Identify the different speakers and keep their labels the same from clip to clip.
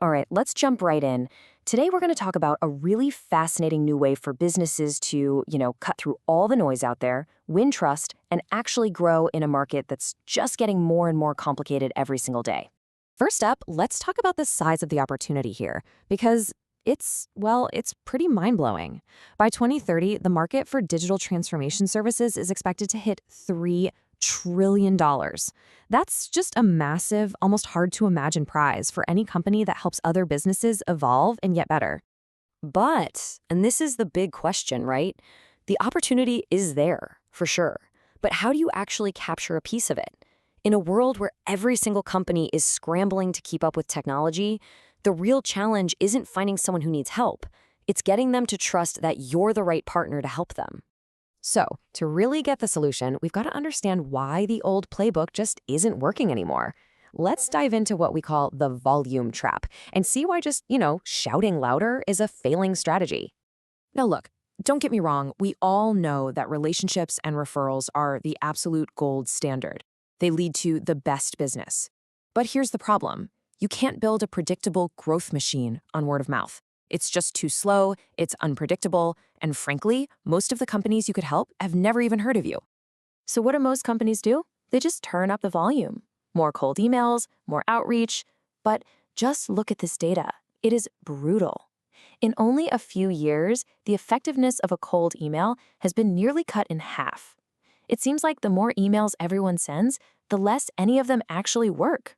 Speaker 1: All right, let's jump right in. Today we're going to talk about a really fascinating new way for businesses to, cut through all the noise out there, win trust, and actually grow in a market that's just getting more and more complicated every single day.
Speaker 2: First up, let's talk about the size of the opportunity here, because it's pretty mind-blowing. By 2030, the market for digital transformation services is expected to hit $3 trillion. That's just a massive, almost hard to imagine prize for any company that helps other businesses evolve and get better.
Speaker 1: But, and this is the big question, right? The opportunity is there, for sure. But how do you actually capture a piece of it? In a world where every single company is scrambling to keep up with technology, the real challenge isn't finding someone who needs help. It's getting them to trust that you're the right partner to help them.
Speaker 2: So, to really get the solution, we've got to understand why the old playbook just isn't working anymore. Let's dive into what we call the volume trap and see why just shouting louder is a failing strategy. Now, look, don't get me wrong, we all know that relationships and referrals are the absolute gold standard. They lead to the best business. But here's the problem. You can't build a predictable growth machine on word of mouth. It's just too slow, it's unpredictable, and frankly, most of the companies you could help have never even heard of you.
Speaker 1: So what do most companies do? They just turn up the volume. More cold emails, more outreach. But just look at this data. It is brutal. In only a few years, the effectiveness of a cold email has been nearly cut in half. It seems like the more emails everyone sends, the less any of them actually work.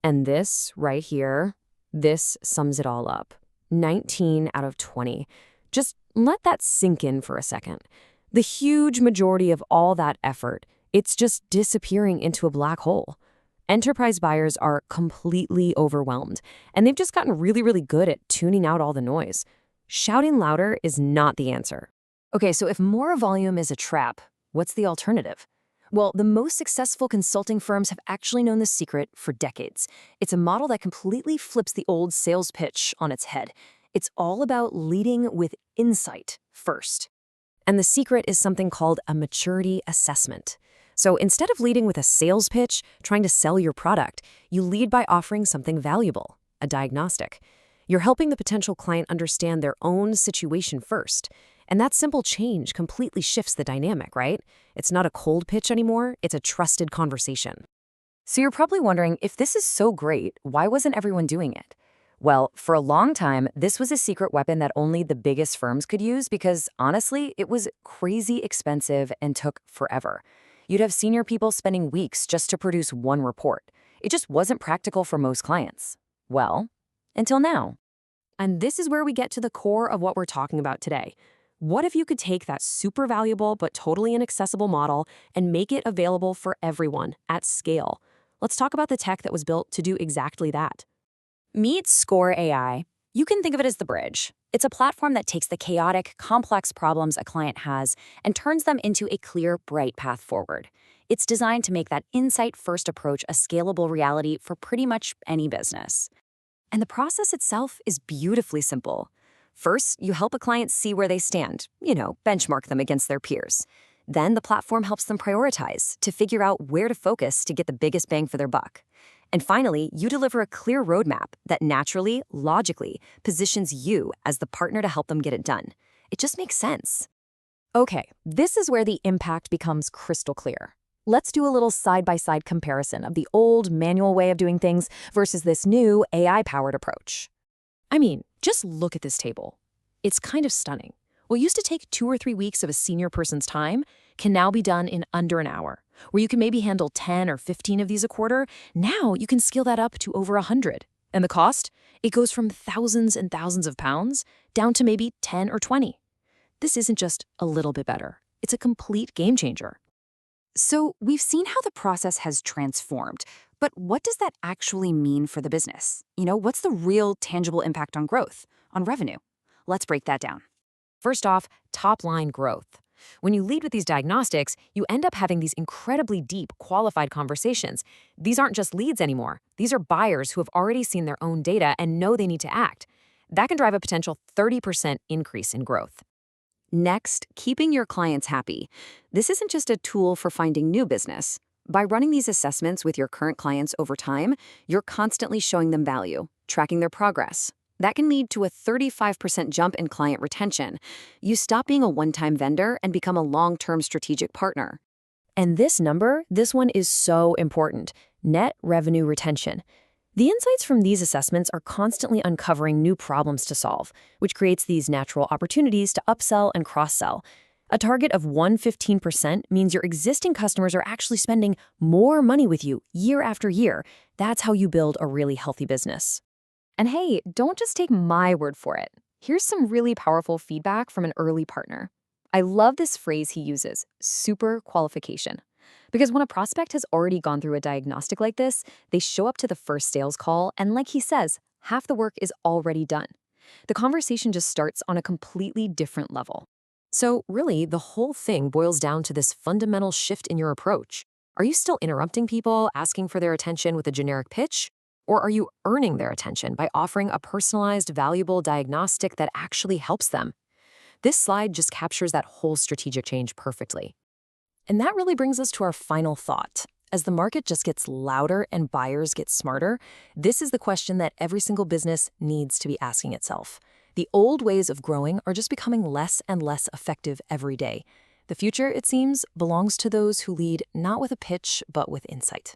Speaker 2: And this right here, this sums it all up. 19 out of 20. Just let that sink in for a second. The huge majority of all that effort, it's just disappearing into a black hole. Enterprise buyers are completely overwhelmed, and they've just gotten really, really good at tuning out all the noise. Shouting louder is not the answer.
Speaker 1: Okay, so if more volume is a trap, what's the alternative? Well, the most successful consulting firms have actually known the secret for decades. It's a model that completely flips the old sales pitch on its head. It's all about leading with insight first.
Speaker 2: And the secret is something called a maturity assessment. So instead of leading with a sales pitch, trying to sell your product, you lead by offering something valuable, a diagnostic. You're helping the potential client understand their own situation first. And that simple change completely shifts the dynamic, right? It's not a cold pitch anymore, it's a trusted conversation.
Speaker 1: So you're probably wondering, if this is so great, why wasn't everyone doing it? Well, for a long time, this was a secret weapon that only the biggest firms could use because, honestly, it was crazy expensive and took forever. You'd have senior people spending weeks just to produce one report. It just wasn't practical for most clients. Well, until now.
Speaker 2: And this is where we get to the core of what we're talking about today. What if you could take that super valuable but totally inaccessible model and make it available for everyone at scale? Let's talk about the tech that was built to do exactly that.
Speaker 1: Meet Score AI. You can think of it as the bridge. It's a platform that takes the chaotic, complex problems a client has and turns them into a clear, bright path forward. It's designed to make that insight-first approach a scalable reality for pretty much any business. And the process itself is beautifully simple. First, you help a client see where they stand, benchmark them against their peers. Then the platform helps them prioritize to figure out where to focus to get the biggest bang for their buck. And finally, you deliver a clear roadmap that naturally, logically, positions you as the partner to help them get it done. It just makes sense.
Speaker 2: Okay, this is where the impact becomes crystal clear. Let's do a little side-by-side comparison of the old manual way of doing things versus this new AI-powered approach. I mean, just look at this table. It's kind of stunning. What used to take 2 or 3 weeks of a senior person's time can now be done in under an hour. Where you can maybe handle 10 or 15 of these a quarter, now you can scale that up to over 100. And the cost? It goes from thousands and thousands of pounds down to maybe 10 or 20. This isn't just a little bit better. It's a complete game changer.
Speaker 1: So we've seen how the process has transformed, but what does that actually mean for the business? What's the real tangible impact on growth, on revenue? Let's break that down.
Speaker 2: First off, top-line growth. When you lead with these diagnostics, you end up having these incredibly deep, qualified conversations. These aren't just leads anymore. These are buyers who have already seen their own data and know they need to act. That can drive a potential 30% increase in growth.
Speaker 1: Next, keeping your clients happy. This isn't just a tool for finding new business. By running these assessments with your current clients over time, you're constantly showing them value, tracking their progress. That can lead to a 35% jump in client retention. You stop being a one-time vendor and become a long-term strategic partner.
Speaker 2: And this number, this one is so important: net revenue retention. The insights from these assessments are constantly uncovering new problems to solve, which creates these natural opportunities to upsell and cross-sell. A target of 115% means your existing customers are actually spending more money with you year after year. That's how you build a really healthy business. And hey, don't just take my word for it. Here's some really powerful feedback from an early partner. I love this phrase he uses: super qualification. Because when a prospect has already gone through a diagnostic like this, they show up to the first sales call, and like he says, half the work is already done. The conversation just starts on a completely different level. So really, the whole thing boils down to this fundamental shift in your approach. Are you still interrupting people, asking for their attention with a generic pitch? Or are you earning their attention by offering a personalized, valuable diagnostic that actually helps them? This slide just captures that whole strategic change perfectly. And that really brings us to our final thought. As the market just gets louder and buyers get smarter, this is the question that every single business needs to be asking itself. The old ways of growing are just becoming less and less effective every day. The future, it seems, belongs to those who lead not with a pitch, but with insight.